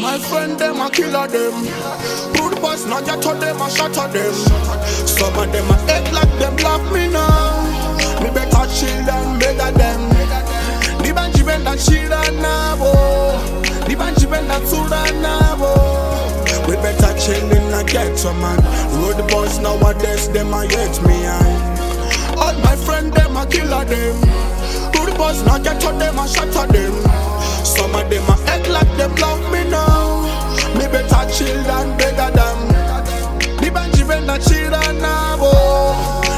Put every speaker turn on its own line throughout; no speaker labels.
my friend, them a killer them. Rude boys, not yet to them, a shatter them. Some of them a act like them love me now. Me better chill and bigger them. The banji benda chira nabo. The banji benda tura nabo. We better chill in a ghetto man. Rude boys nowadays, them a hate me. All my friend, them a killer them. Rude boys, not yet to them, a shatter them. Some of them a act like them love me now. Me better chill and bigger them. The banji benda chira nabo.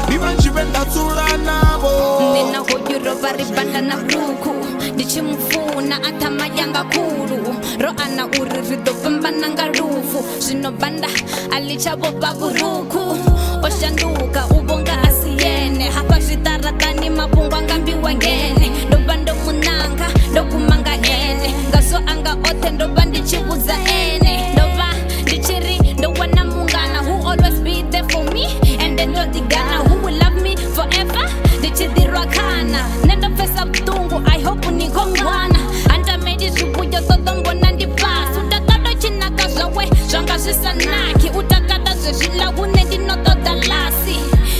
The banji benda tura nabo.
Nina hojuro baribanda na bruku. Ndichimufuna atama yanga kulu. Roana urivido pambana ngarufu. Shinobanda alichabo baburuku. Oshanduka ubonga asiyene. Hapa shitaratani mapungwa ngambi wangene. Dobando munanga, dokumanga ene. Gaso anga ote ndobandi chibuza ene. Doba, dichiri, dowana mungana. Who always be there for me? And then do the Ghana. Who will love me forever? Dichidi Rakana. Nenda pesa mtungu, I hope niko mwana. Anta meji subuyo todombo nandi pass. Utakado china kazawe, shanga sisanaki. Utakada zeshila unendi noto dalasi.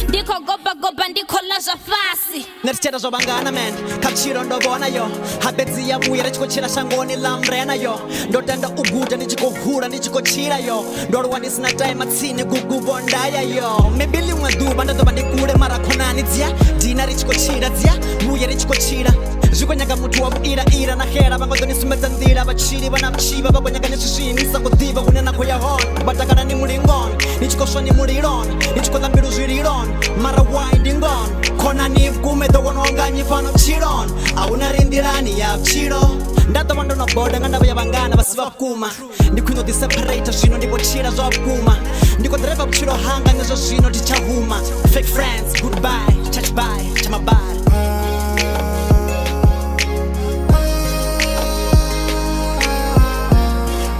Ndiko goba ndiko laza fasi.
Nerchera zobangana man, kapchiro ndobona yo. Habetzi ya buya chiko chira shangoni lambrena yo. Ndotanda uguja nichiko hura nichiko chira yo. Ndorwani sina time atsine gugubondaya yo. Mebili mwaduba ndoba ndikure marakonani dzia. Dina richiko chira dzia, buya richiko chira. Zukonyaga mutu wa ira na hera bangodoni sumetandira bachiri banamchiba bakonyaga nishishini sakotiva kunena koya hon. Batakana ni mulingon, nichiko shoni muliron, nichiko dhambiru ziriron. Mara winding on. Kona nifkume dogononga nyifano chiron. Auna rindirani ya chiro. Ndata wando na boda nganda baya bangana basiva kuma. Ndikuino di separator shino ndipo chira zo kuma. Ndiko driver chiro hanga ngezo shino tichahuma. Fake friends, goodbye, touch bye, chama bye.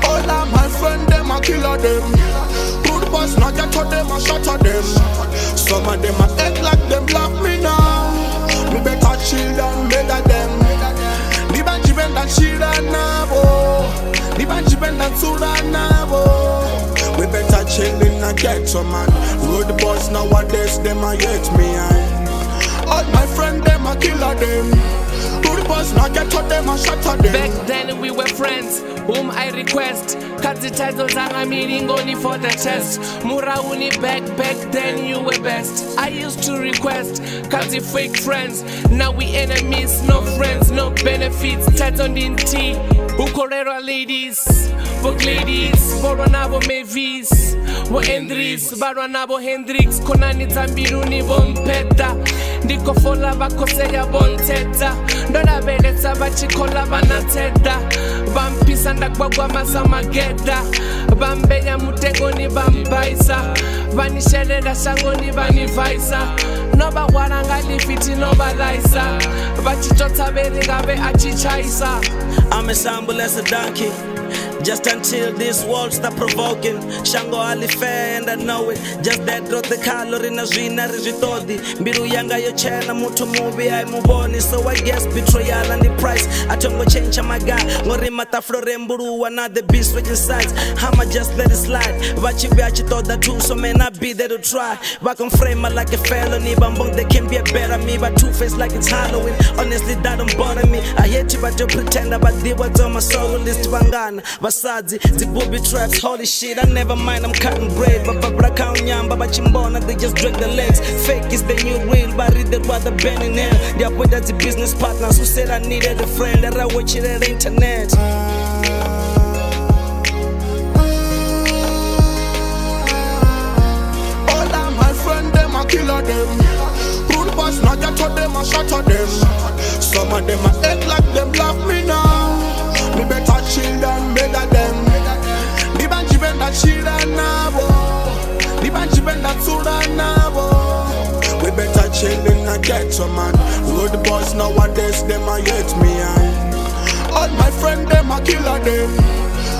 All of my friend, them a killer them. Rude boys, not yet to them, a shatter them. Some of them a act like them love me now. Me better chill and bigger them. The banji benda chira nabo. The banji benda tura nabo. We better chill in a ghetto man. Rude boys nowadays, them a hate me. All my friend, them a killer them. Rude boys, not yet to them, a shatter them.
Back then we were friends, whom I request. Cut the titles and I'm meaning only for the chest. Murauni back then you were best. I used to request, cut the fake friends. Now we enemies, no friends, no benefits. Title in tea, Ukorera ladies, book ladies, Boronabo Mavis, Wo Hendrix, Baronabo Hendrix, Konani Tambiruni Bompeta. Ndiko fola bakoseya bonteta. Ndola beletsa bachikola banateta. Bampisa ndakwagwa masamageda. Bambeya mutegoni bambaisa. Vanishelela shangoni banivaisa. Noba waranga lifiti noba laisa. Bachichota beringabe achichaisa.
I'm as humble as a donkey. Just until this world stop provoking. Shango ali fair and I know it. Just that drop the color in a zina rizitodi. Biru yanga yo chena mutu movie I move on. So I guess betrayal and the price. I tongo change my guy. Ngori mata floremburu another beast switching sides. I'ma just let it slide. Vachi viachi thought that too, so man I be there to try. Back on frame like a felony. Bambong they can be a better me. But two-faced like it's Halloween. Honestly that don't bother me. I hate you but you pretend about the words on my soul list bangana. Basadzi, the booby traps, holy shit, I never mind, I'm cutting bread. But Braka Nyamba, but Chimbona, they just drag the legs. Fake is the new real, but read the rather bend in hell. They are with the business partners who said I needed a friend, that I watch it at the internet.
All of my friend, them a killer them. Rude boys, not yet to them, a shatter them. Some of them a act like them love me now. Me better chill and bigger them. The banji benda chira nabo. The banji benda tura nabo. We better chill in a ghetto man. Rude boys nowadays, them a hate me. All my friend, them a killer them.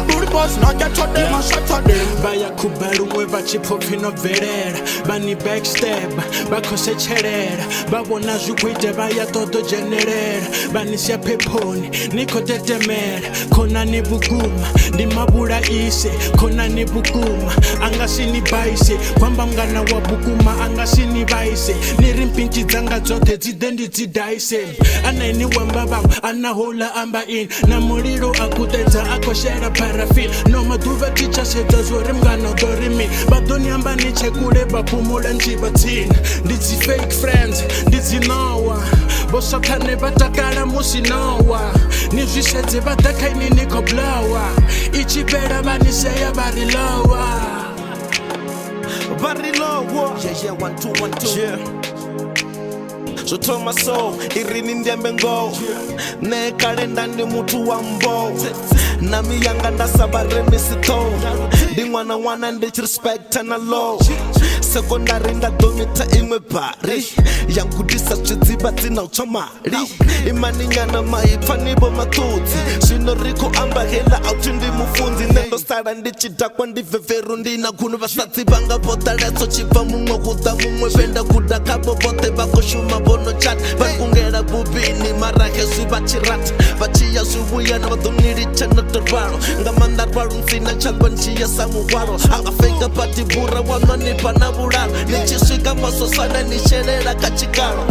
Rude boys not get to them and shut to them.
Bayakubaruwe bachipophi no bvelela bani backstab bakhosetchelela babona zvikwite bayatoto generela banisya phephoni nikho tetemela khona ni vukuma ndi mabula ise khona ni vukuma angasinibayise kwamba mngana wa vukuma angasinibayise ni ri mpinchi dzanga dzoṱhe dzide ndi dzidayise anaini wamba vhaṅwe anahola amba ini na mulilo akutedza akhoshela parafin no maḓuvha tichasedza zwori mngana u ḓo ri mini vha ḓo ni amba ni tshekule vha phumula ntshivha tsini ndi dzi fake friends ndi dzi nowa vho sathane vha takala musi nowa ni zwi sedze vha ḓa kha ini ni khou blowa i tshi fhela vha ni seya vha ri lowa
vha ri lowa yeah 1 2 1 2 yeah zwo thoma so irini ndembe ngo ne kalenda ndi muthu wa mbo na miyanga nda sa vharemisi tho ndi ṅwana ndi tshi respecta na law sekondari nda domita iṅwe bari ya ngudisa zwidzivhadzi na u tswa mali imani nyana maipfa ni vho maṱudzi zwino ri khou amba hela authi ndi mufunzi nṋe ndo sala ndi tshi dakwa ndi veveru ndi na khunu vhasadzi vhanga vho ḓaleso tshibva muṅwe kuḓa muṅwe venda guda khavho vhoṱhe vha khou shuma vhono chat vha kungela bubini mara hezwi vha tshi rata vha tshi ya zwivhuyana vha ḓo ni litsha no to rwalo nga maanḓa rwalo nsina tshalwa ntshi ya sa muhwalo anga fenga pati bura wanwa ni pa na vhulalo ni tshi swika masosana ni shelela kha tshikalo